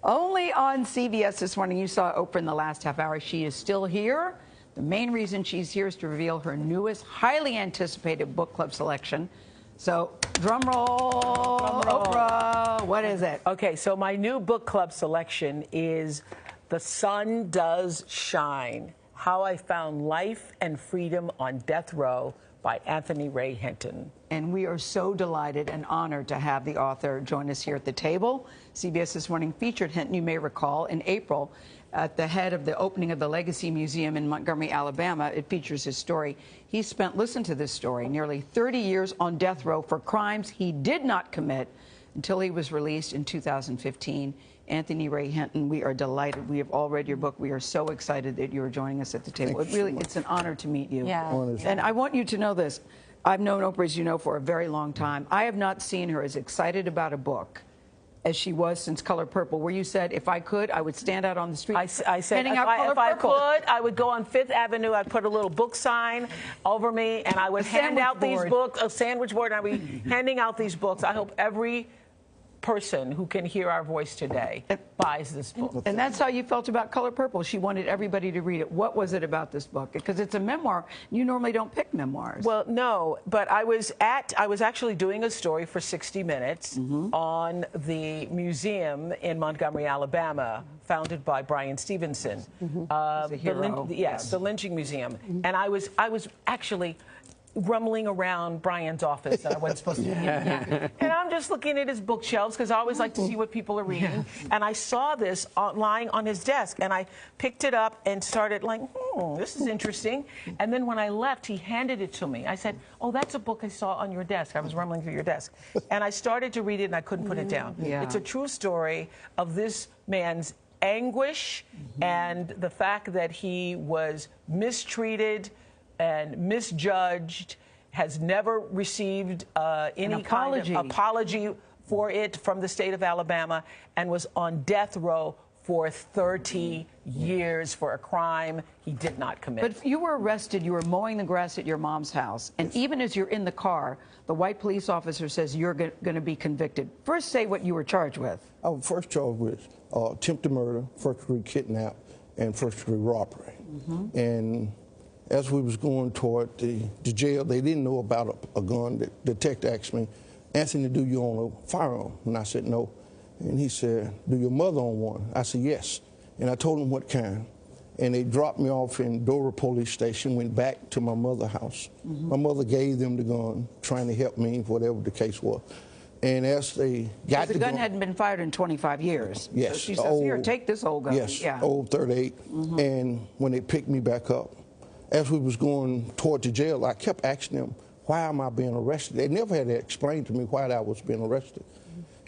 Only on CBS this morning. You saw Oprah in the last half hour. She is still here. The main reason she's here is to reveal her newest, highly anticipated book club selection. So, drum roll, Oprah, what is it? Okay, so my new book club selection is The Sun Does Shine, How I Found Life and Freedom on Death Row by Anthony Ray Hinton. And we are so delighted and honored to have the author join us here at the table. CBS This Morning featured Hinton, you may recall, in April at the head of the opening of the Legacy Museum in Montgomery, Alabama. It features his story. He spent, listen to this story, nearly 30 years on death row for crimes he did not commit until he was released in 2015. Anthony Ray Hinton, we are delighted. We have all read your book. We are so excited that you are joining us at the table. It's an honor to meet you. Yeah. And I want you to know this. I've known Oprah, as you know, for a very long time. I have not seen her as excited about a book as she was since Color Purple, where you said, if I could, I would stand out on the street. I said, if I could, I would go on Fifth Avenue, I'd put a little book sign over me, and I would hand out these books, a sandwich board, and I'd be handing out these books. I hope every person who can hear our voice today buys this book. And that's how you felt about Color Purple. She wanted everybody to read it. What was it about this book? Because it's a memoir. You normally don't pick memoirs. Well, no, but I was actually doing a story for 60 Minutes on the museum in Montgomery, Alabama, founded by Brian Stevenson. A hero. The lynching museum. And I was actually rumbling around Brian's office that I wasn't supposed to be in. And I'm just looking at his bookshelves because I always like to see what people are reading. And I saw this lying on his desk, and I picked it up and started like, this is interesting. And then when I left, he handed it to me. I said, oh, that's a book I saw on your desk. I was rumbling through your desk. And I started to read it, and I couldn't put it down. It's a true story of this man's anguish and the fact that he was mistreated and misjudged, has never received any kind of apology for it from the state of Alabama, and was on death row for 30 years for a crime he did not commit. But you were arrested, you were mowing the grass at your mom's house, and even as you're in the car, the white police officer says you're going to be convicted. First, say what you were charged with. I was first charged with attempted murder, first-degree kidnap, and first-degree robbery. And as we was going toward the jail, they didn't know about a gun. The detective asked me, Anthony, do you own a firearm? And I said, no. And he said, do your mother own one? I said, yes. And I told him what kind. And they dropped me off in Dora Police Station, went back to my mother's house. My mother gave them the gun, trying to help me, whatever the case was. And as they got the gun hadn't been fired in 25 years. Yes. So she says, here, take this old gun. Yes, old 38. And when they picked me back up, as we was going toward the jail, I kept asking them, why am I being arrested? They never had to explain to me why I was being arrested.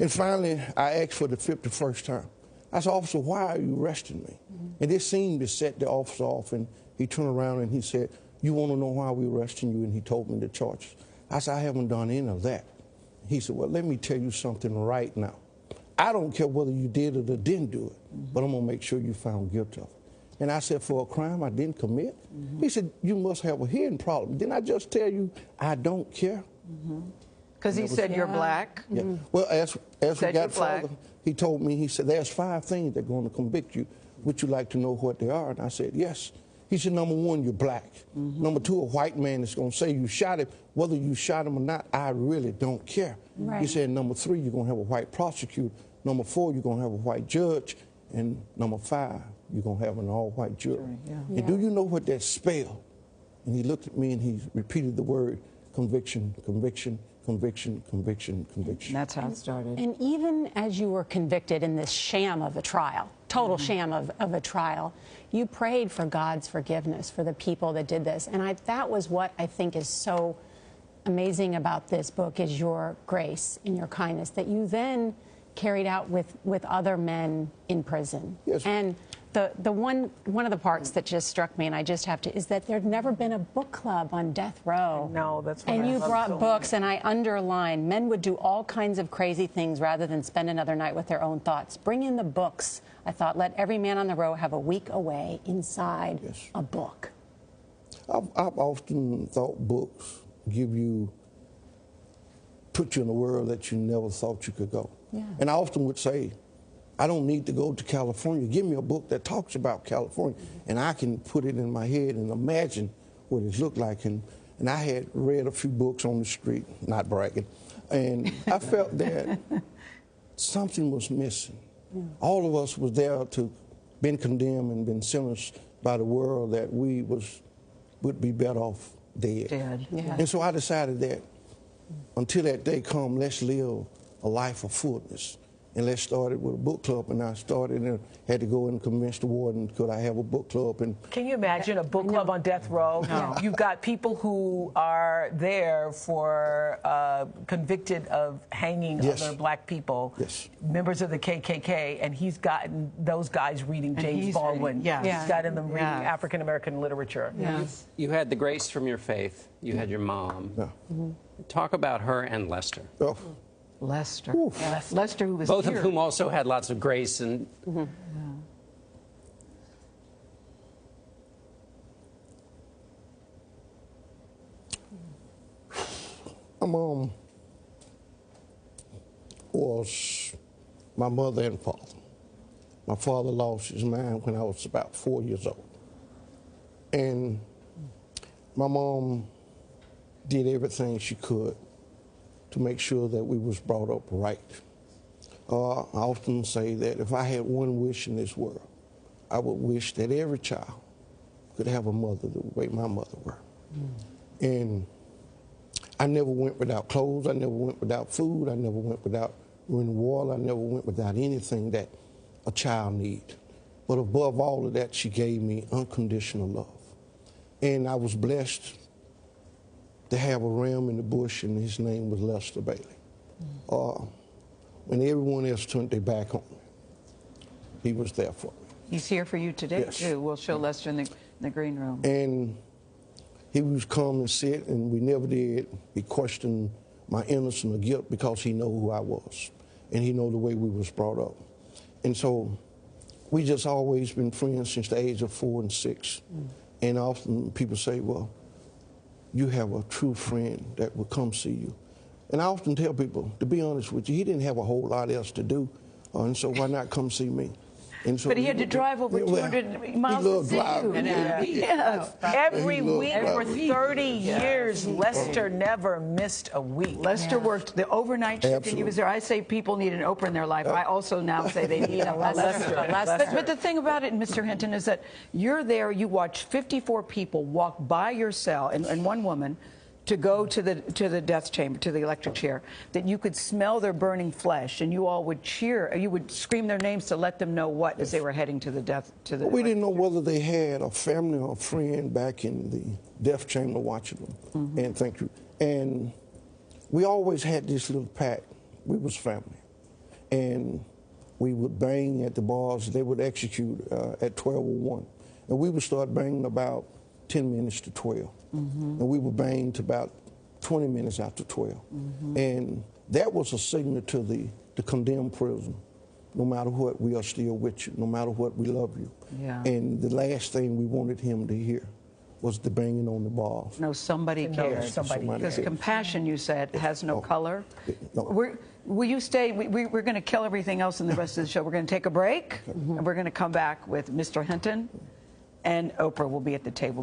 And finally, I asked for the 51st time. I said, officer, why are you arresting me? And this seemed to set the officer off, and he turned around and he said, you want to know why we're arresting you? And he told me the charges. I said, I haven't done any of that. He said, well, let me tell you something right now. I don't care whether you did it or didn't do it, but I'm going to make sure you found guilty of it. And I said, for a crime I didn't commit? He said, you must have a hearing problem. Didn't I just tell you I don't care? Because he said you're black. Well, as we got further, he told me, he said, there's 5 things that are going to convict you. Would you like to know what they are? And I said, yes. He said, number 1, you're black. Number 2, a white man is going to say you shot him. Whether you shot him or not, I really don't care. He said, number 3, you're going to have a white prosecutor. Number 4, you're going to have a white judge. And number 5, you're going to have an all-white jury. And do you know what that spelled? And he looked at me and he repeated the word conviction, conviction, conviction, conviction, conviction. And that's how it started. And even as you were convicted in this sham of a trial, total sham of a trial, you prayed for God's forgiveness for the people that did this. And that was what I think is so amazing about this book, is your grace and your kindness that you then carried out with other men in prison. Yes. And one of the parts that just struck me, and I just have to, is that there'd never been a book club on death row. No, that's what And you brought so books, and I underlined, men would do all kinds of crazy things rather than spend another night with their own thoughts. Bring in the books. I thought, let every man on the row have a week away inside a book. I've often thought books put you in a world that you never thought you could go. And I often would say, I don't need to go to California. Give me a book that talks about California, and I can put it in my head and imagine what it looked like. And I had read a few books on the street, not bragging, and I felt that something was missing. Yeah. All of us was there to been condemned and been sentenced by the world that we would be better off dead. Yeah. And so I decided that until that day come, let's live a life of fullness. And let's start it with a book club. And I started and had to go and convince the warden, could I have a book club? And can you imagine a book club on death row? No. You've got people who are there for convicted of hanging other black people, members of the KKK, and he's gotten those guys reading James Baldwin. He's gotten them reading African American literature. Yes. You had the grace from your faith. You had your mom. Talk about her and Lester. Lester. Lester, who was both here. of whom also had lots of grace and. My mom was my mother and father. My father lost his mind when I was about 4 years old. And my mom did everything she could to make sure that we was brought up right. I often say that if I had one wish in this world, I would wish that every child could have a mother the way my mother were. And I never went without clothes, I never went without food, I never went without running water, I never went without anything that a child needs. But above all of that, she gave me unconditional love. And I was blessed to have a ram in the bush, and his name was Lester Bailey. When everyone else turned their back on me, he was there for me. He's here for you today, too. We'll show Lester in the green room. And he was come and sit, and we never did. He questioned my innocence or guilt because he know who I was, and he know the way we was brought up. And so we just always been friends since the age of 4 and 6. And often people say, well, you have a true friend that will come see you. And I often tell people, to be honest with you, he didn't have a whole lot else to do, and so why not come see me? And so but he had to drive over 200 miles to see you. Every week for 30 years, Lester never missed a week. Lester worked the overnight shift, and he was there. I say people need an Oprah in their life. I also now say they need a Lester. But the thing about it, Mr. Hinton, is that you're there, you watch 54 people walk by your cell, and one woman, to go to the death chamber, to the electric chair, that you could smell their burning flesh, and you all would cheer, you would scream their names to let them know what as they were heading to the death. We didn't know whether they had a family or a friend back in the death chamber watching them. And thank you. And we always had this little pact. We was family, and we would bang at the bars. They would execute at 12:01, and we would start banging about 10 minutes to 12. And we would bang to about 20 minutes after 12. And that was a signal to the condemned prison. No matter what, we are still with you. No matter what, we love you. And the last thing we wanted him to hear was the banging on the bars. No, somebody cares. Because compassion, you said, has no color. Will you stay? We're going to kill everything else in the rest of the show. We're going to take a break, and we're going to come back with Mr. Hinton, and Oprah will be at the table.